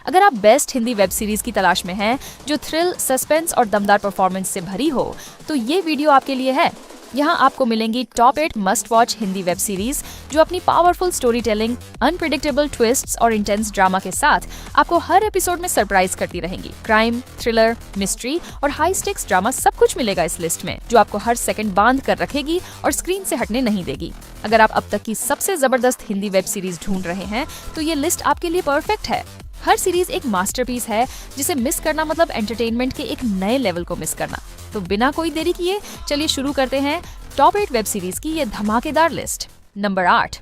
अगर आप best Hindi web series की तलाश में हैं जो थ्रिल, सस्पेंस और दमदार परफॉर्मेंस से भरी हो, तो ये वीडियो आपके लिए है। यहाँ आपको मिलेंगी top 8 must watch Hindi web series जो अपनी powerful story telling, unpredictable twists और इंटेंस ड्रामा के साथ आपको हर एपिसोड में सरप्राइज करती रहेंगी। क्राइम, थ्रिलर, मिस्ट्री और हाई स्टेक्स ड्रामा सब कुछ मिलेगा इस लिस्ट में, जो आपको हर सेकंड बांध कर रखेगी और स्क्रीन से हटने नहीं देगी। अगर आप अब तक की सबसे जबरदस्त हिंदी वेब सीरीज ढूंढ रहे हैं तो ये लिस्ट आपके लिए परफेक्ट है। हर सीरीज एक मास्टरपीस है जिसे मिस करना मतलब एंटरटेनमेंट के एक नए लेवल को मिस करना। तो बिना कोई देरी किए चलिए शुरू करते हैं टॉप 8 वेब सीरीज की ये धमाकेदार लिस्ट। नंबर 8,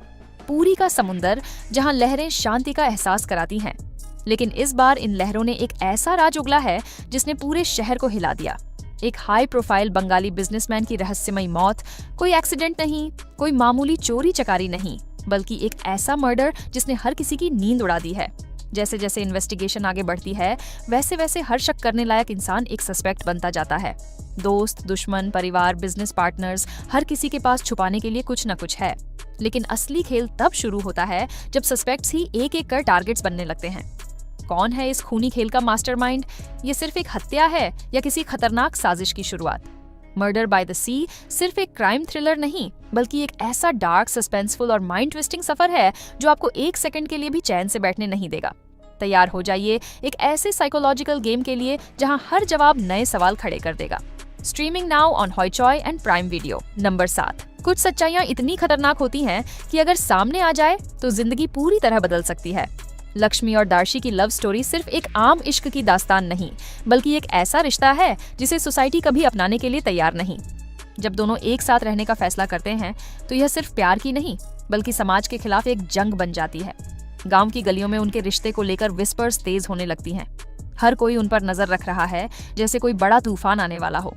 पूरी का समुंदर, जहां लहरें शांति का एहसास कराती हैं। लेकिन इस बार इन लहरों ने एक ऐसा राज उगला है जिसने पूरे शहर को हिला दिया। एक हाई प्रोफाइल बंगाली बिजनेसमैन की रहस्यमयी मौत, कोई एक्सीडेंट नहीं, कोई मामूली चोरी चकारी नहीं, बल्कि एक ऐसा मर्डर जिसने हर किसी की नींद उड़ा दी है। जैसे जैसे इन्वेस्टिगेशन आगे बढ़ती है वैसे वैसे हर शक करने लायक इंसान एक सस्पेक्ट बनता जाता है। दोस्त, दुश्मन, परिवार, बिजनेस पार्टनर्स, हर किसी के पास छुपाने के लिए कुछ न कुछ है। लेकिन असली खेल तब शुरू होता है जब सस्पेक्ट्स ही एक एक कर टारगेट्स बनने लगते हैं। कौन है इस खूनी खेल का मास्टरमाइंड? ये सिर्फ एक हत्या है या किसी खतरनाक साजिश की शुरुआत? मर्डर बाय द सी सिर्फ एक क्राइम थ्रिलर नहीं, बल्कि एक ऐसा डार्क, सस्पेंसफुल और माइंड ट्विस्टिंग सफर है जो आपको एक सेकंड के लिए भी चैन से बैठने नहीं देगा। तैयार हो जाइए एक ऐसे साइकोलॉजिकल गेम के लिए जहां हर जवाब नए सवाल खड़े कर देगा। Streaming now on Hoichoi and Prime Video. Number 7, कुछ सच्चाइयां इतनी खतरनाक होती हैं कि अगर सामने आ जाए तो जिंदगी पूरी तरह बदल सकती है। लक्ष्मी और दार्शी की लव स्टोरी सिर्फ एक आम इश्क की दास्तान नहीं, बल्कि एक ऐसा रिश्ता है जिसे सोसाइटी कभी अपनाने के लिए तैयार नहीं। जब दोनों एक साथ रहने का फैसला करते हैं तो यह सिर्फ प्यार की नहीं, बल्कि समाज के खिलाफ एक जंग बन जाती है। गांव की गलियों में उनके रिश्ते को लेकर विस्पर्स तेज होने लगती हैं। हर कोई उन पर नजर रख रहा है, जैसे कोई बड़ा तूफान आने वाला हो।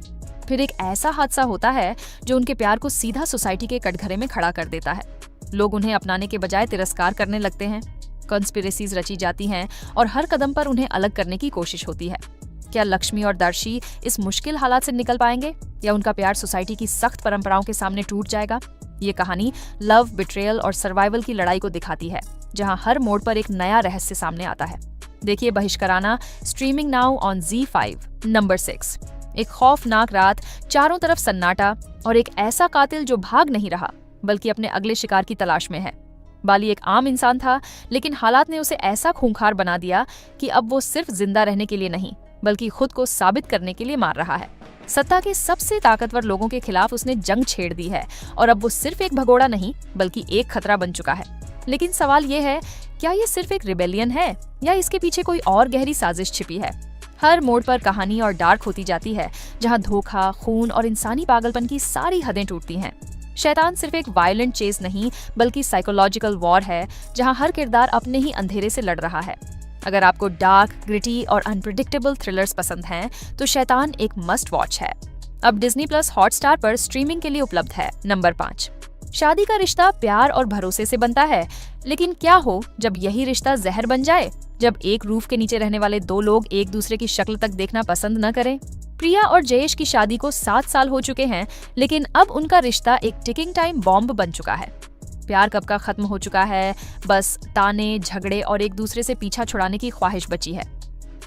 फिर एक ऐसा हादसा होता है जो उनके प्यार को सीधा सोसाइटी के कटघरे में खड़ा कर देता है। लोग उन्हें अपनाने के बजाय तिरस्कार करने लगते हैं। कॉन्स्पिरेसीज रची जाती हैं और हर कदम पर उन्हें अलग करने की कोशिश होती है। क्या लक्ष्मी और दर्शी इस मुश्किल हालात से निकल पाएंगे या उनका प्यार सोसाइटी की सख्त परंपराओं के सामने टूट जाएगा? ये कहानी लव, बिट्रेयल और सर्वाइवल की लड़ाई को दिखाती है, जहां हर मोड़ पर एक नया रहस्य सामने आता है। देखिए Bahishkarana, streaming now on ZEE5। Number 6, एक खौफनाक रात, चारों तरफ सन्नाटा और एक ऐसा कातिल जो भाग नहीं रहा बल्कि अपने अगले शिकार की तलाश में है। बाली एक आम इंसान था, लेकिन हालात ने उसे ऐसा खूंखार बना दिया कि अब वो सिर्फ जिंदा रहने के लिए नहीं, बल्कि खुद को साबित करने के लिए मार रहा है। सत्ता के सबसे ताकतवर लोगों के खिलाफ उसने जंग छेड़ दी है और अब वो सिर्फ एक भगोड़ा नहीं, बल्कि एक खतरा बन चुका है। लेकिन सवाल ये है, क्या ये सिर्फ एक रिबेलियन है या इसके पीछे कोई और गहरी साजिश छिपी है? हर मोड़ पर कहानी और डार्क होती जाती है, जहां धोखा, खून और इंसानी पागलपन की सारी हदें टूटती हैं। शैतान सिर्फ एक वायलेंट चेज नहीं, बल्कि साइकोलॉजिकल वॉर है, जहां हर किरदार अपने ही अंधेरे से लड़ रहा है। अगर आपको डार्क, ग्रिटी और अनप्रिडिक्टेबल थ्रिलर्स पसंद हैं, तो शैतान एक मस्ट वॉच है। अब Disney+ हॉटस्टार पर स्ट्रीमिंग के लिए उपलब्ध है। नंबर 5, शादी का रिश्ता प्यार और भरोसे से बनता है, लेकिन क्या हो जब यही रिश्ता जहर बन जाए? जब एक रूफ के नीचे रहने वाले दो लोग एक दूसरे की शक्ल तक देखना पसंद न करें? प्रिया और जयेश की शादी को 7 साल हो चुके हैं, लेकिन अब उनका रिश्ता एक टिकिंग टाइम बॉम्ब बन चुका है। प्यार कब का खत्म हो चुका है, बस ताने, झगड़े और एक दूसरे से पीछा छुड़ाने की ख्वाहिश बची है।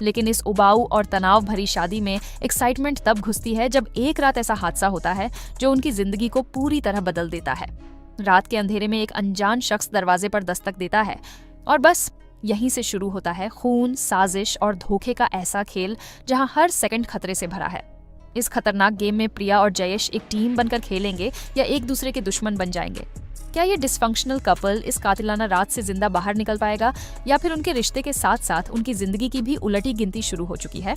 लेकिन इस उबाऊ और तनाव भरी शादी में एक्साइटमेंट तब घुसती है जब एक रात ऐसा हादसा होता है जो उनकी जिंदगी को पूरी तरह बदल देता है। रात के अंधेरे में एक अनजान शख्स दरवाजे पर दस्तक देता है और बस यहीं से शुरू होता है खून, साजिश और धोखे का ऐसा खेल जहां हर सेकंड खतरे से भरा है। इस खतरनाक गेम में प्रिया और जयेश एक टीम बनकर खेलेंगे या एक दूसरे के दुश्मन बन जाएंगे? क्या ये डिस्फंक्शनल कपल इस कातिलाना रात से जिंदा बाहर निकल पाएगा या फिर उनके रिश्ते के साथ साथ उनकी जिंदगी की भी उलटी गिनती शुरू हो चुकी है?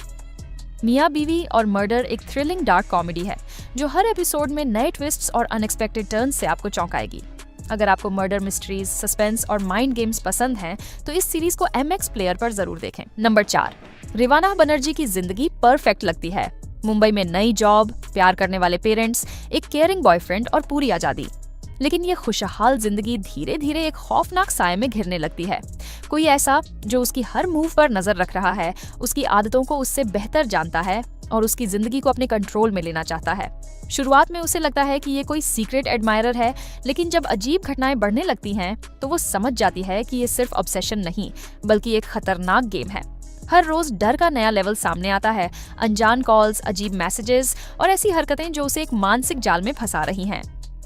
मियां बीवी और मर्डर एक थ्रिलिंग डार्क कॉमेडी है जो हर एपिसोड में नए ट्विस्ट्स और अनएक्सपेक्टेड टर्न्स से आपको चौंकाएगी। अगर आपको मर्डर मिस्ट्रीज, सस्पेंस और माइंड गेम्स पसंद हैं, तो इस सीरीज को MX प्लेयर पर जरूर देखें। नंबर 4, रिवाना बनर्जी की जिंदगी परफेक्ट लगती है। मुंबई में नई जॉब, प्यार करने वाले पेरेंट्स, एक केयरिंग बॉयफ्रेंड और पूरी आजादी। लेकिन ये खुशहाल जिंदगी धीरे धीरे एक खौफनाक साए में घिरने लगती है। कोई ऐसा जो उसकी हर मूव पर नजर रख रहा है, उसकी आदतों को उससे बेहतर जानता है और उसकी जिंदगी को अपने कंट्रोल में लेना चाहता है। शुरुआत में उसे लगता है कि ये कोई सीक्रेट एडमायरर है, लेकिन जब अजीब घटनाएं बढ़ने लगती हैं तो वो समझ जाती है कि ये सिर्फ ऑब्सेशन नहीं बल्कि एक खतरनाक गेम है। हर रोज डर का नया लेवल सामने आता है, अनजान कॉल्स, अजीब मैसेजेस और ऐसी हरकतें जो उसे एक मानसिक जाल में फंसा रही हैं।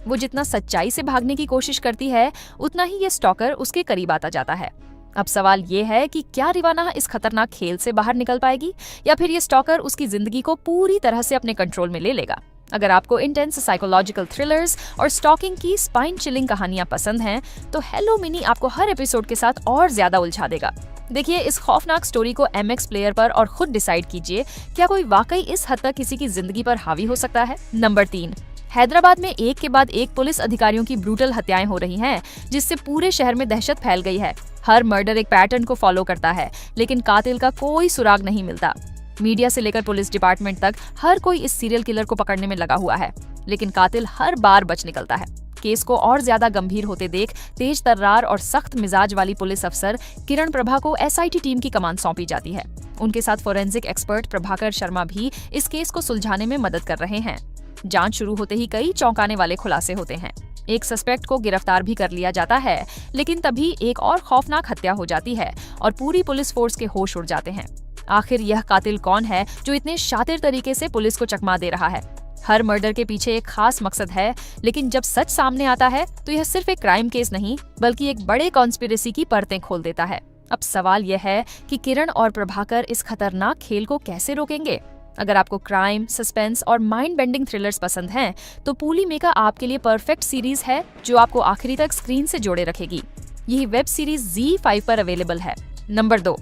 वो जितना सच्चाई से भागने की कोशिश करती है, उतना ही ये स्टॉकर उसके करीब आता जाता है। अब सवाल ये है कि क्या रिवाना इस खतरनाक खेल से बाहर निकल पाएगी या फिर ये स्टॉकर उसकी जिंदगी को पूरी तरह से अपने कंट्रोल में ले लेगा। अगर आपको इंटेंस साइकोलॉजिकल थ्रिलर्स और स्टॉकिंग की स्पाइन चिलिंग कहानियां पसंद हैं, तो हेलो मिनी आपको हर एपिसोड के साथ और ज्यादा उलझा देगा। देखिए इस खौफनाक स्टोरी को MX प्लेयर पर और खुद डिसाइड कीजिए क्या कोई वाकई इस हद तक किसी की जिंदगी पर हावी हो सकता है। नंबर 3, हैदराबाद में एक के बाद एक पुलिस अधिकारियों की ब्रूटल हत्याएं हो रही हैं, जिससे पूरे शहर में दहशत फैल गई है। हर मर्डर एक पैटर्न को फॉलो करता है, लेकिन कातिल का कोई सुराग नहीं मिलता। मीडिया से लेकर पुलिस डिपार्टमेंट तक हर कोई इस सीरियल किलर को पकड़ने में लगा हुआ है, लेकिन कातिल हर बार बच निकलता है। केस को और ज्यादा गंभीर होते देख तेज तर्रार और सख्त मिजाज वाली पुलिस अफसर किरण प्रभा को SIT टीम की कमान सौंपी जाती है। उनके साथ फोरेंसिक एक्सपर्ट प्रभाकर शर्मा भी इस केस को सुलझाने में मदद कर रहे हैं। जांच शुरू होते ही कई चौंकाने वाले खुलासे होते हैं। एक सस्पेक्ट को गिरफ्तार भी कर लिया जाता है, लेकिन तभी एक और खौफनाक हत्या हो जाती है और पूरी पुलिस फोर्स के होश उड़ जाते हैं। आखिर यह कातिल कौन है जो इतने शातिर तरीके से पुलिस को चकमा दे रहा है? हर मर्डर के पीछे एक खास मकसद है, लेकिन जब सच सामने आता है तो यह सिर्फ एक क्राइम केस नहीं बल्कि एक बड़े कॉन्स्पिरेसी की परतें खोल देता है। अब सवाल यह है कि किरण और प्रभाकर इस खतरनाक खेल को कैसे रोकेंगे? अगर आपको क्राइम, सस्पेंस और माइंड बेंडिंग थ्रिलर्स पसंद हैं, तो पूली मेका आपके लिए परफेक्ट सीरीज है जो आपको आखिरी तक स्क्रीन से जोड़े रखेगी। यही वेब सीरीज ZEE5 पर अवेलेबल है। नंबर 2,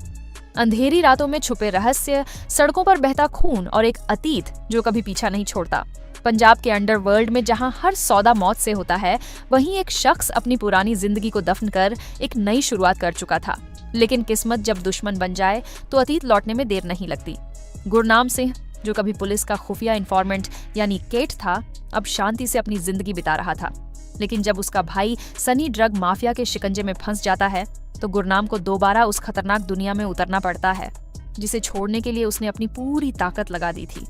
अंधेरी रातों में छुपे रहस्य, सड़कों पर बहता खून और एक अतीत जो कभी पीछा नहीं छोड़ता। पंजाब के अंडरवर्ल्ड में जहां हर सौदा मौत से होता है, वहीं एक शख्स अपनी पुरानी जिंदगी को दफन कर एक नई शुरुआत कर चुका था। लेकिन किस्मत जब दुश्मन बन जाए तो अतीत लौटने में देर नहीं लगती। गुरनाम सिंह, जो कभी पुलिस का खुफिया इन्फॉर्मेंट यानी केट था, अब शांति से अपनी जिंदगी बिता रहा था। लेकिन जब उसका भाई सनी ड्रग माफिया के शिकंजे में फंस जाता है, तो गुरनाम को दोबारा उस खतरनाक दुनिया में उतरना पड़ता है, जिसे छोड़ने के लिए उसने अपनी पूरी ताकत लगा दी थी।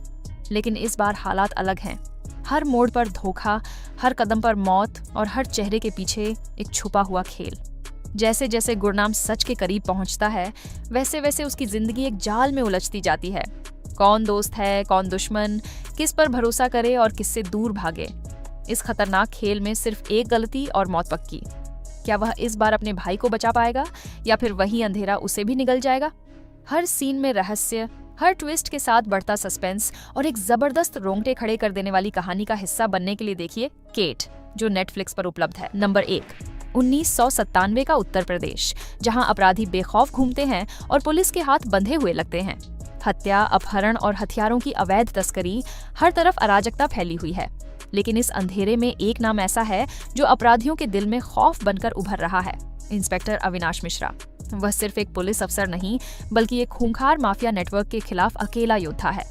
लेकिन इस बार हालात अलग हैं। हर मोड़ पर धोखा, हर कदम पर मौत और हर चेहरे के पीछे एक छुपा हुआ खेल। जैसे जैसे गुरनाम सच के करीब पहुंचता है, वैसे वैसे उसकी जिंदगी एक जाल में उलझती जाती है। कौन दोस्त है, कौन दुश्मन, किस पर भरोसा करे और किससे दूर भागे। इस खतरनाक खेल में सिर्फ एक गलती और मौत पक्की। क्या वह इस बार अपने भाई को बचा पाएगा या फिर वही अंधेरा उसे भी निगल जाएगा? हर सीन में रहस्य, हर ट्विस्ट के साथ बढ़ता सस्पेंस और एक जबरदस्त रोंगटे खड़े कर देने वाली कहानी का हिस्सा बनने के लिए देखिए केट, जो नेटफ्लिक्स पर उपलब्ध है। नंबर 1, 1997 का उत्तर प्रदेश, जहां अपराधी बेखौफ घूमते हैं और पुलिस के हाथ बंधे हुए लगते हैं। हत्या, अपहरण और हथियारों की अवैध तस्करी, हर तरफ अराजकता फैली हुई है। लेकिन इस अंधेरे में एक नाम ऐसा है जो अपराधियों के दिल में खौफ बनकर उभर रहा है, इंस्पेक्टर अविनाश मिश्रा। वह सिर्फ एक पुलिस अफसर नहीं बल्कि एक खूंखार माफिया नेटवर्क के खिलाफ अकेला योद्धा है।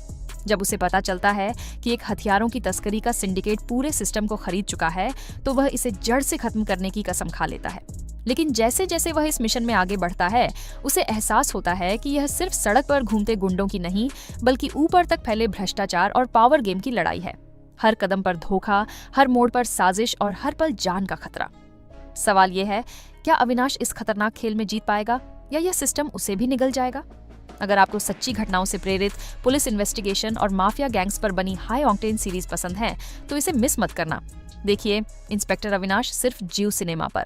जब उसे पता चलता है कि एक हथियारों की तस्करी का सिंडिकेट पूरे सिस्टम को खरीद चुका है, तो वह इसे जड़ से खत्म करने की कसम खा लेता है। लेकिन जैसे जैसे वह इस मिशन में आगे बढ़ता है, उसे एहसास होता है कि यह सिर्फ सड़क पर घूमते गुंडों की नहीं बल्कि ऊपर तक फैले भ्रष्टाचार और पावर गेम की लड़ाई है। हर कदम पर धोखा, हर मोड़ पर साजिश और हर पल जान का खतरा। सवाल यह है, क्या अविनाश इस खतरनाक खेल में जीत पाएगा या यह सिस्टम उसे भी निगल जाएगा? अगर आपको सच्ची घटनाओं से प्रेरित पुलिस इन्वेस्टिगेशन और माफिया गैंग्स पर बनी हाई ऑक्टेन सीरीज पसंद है, तो इसे मिस मत करना। देखिए इंस्पेक्टर अविनाश सिर्फ जियो सिनेमा पर।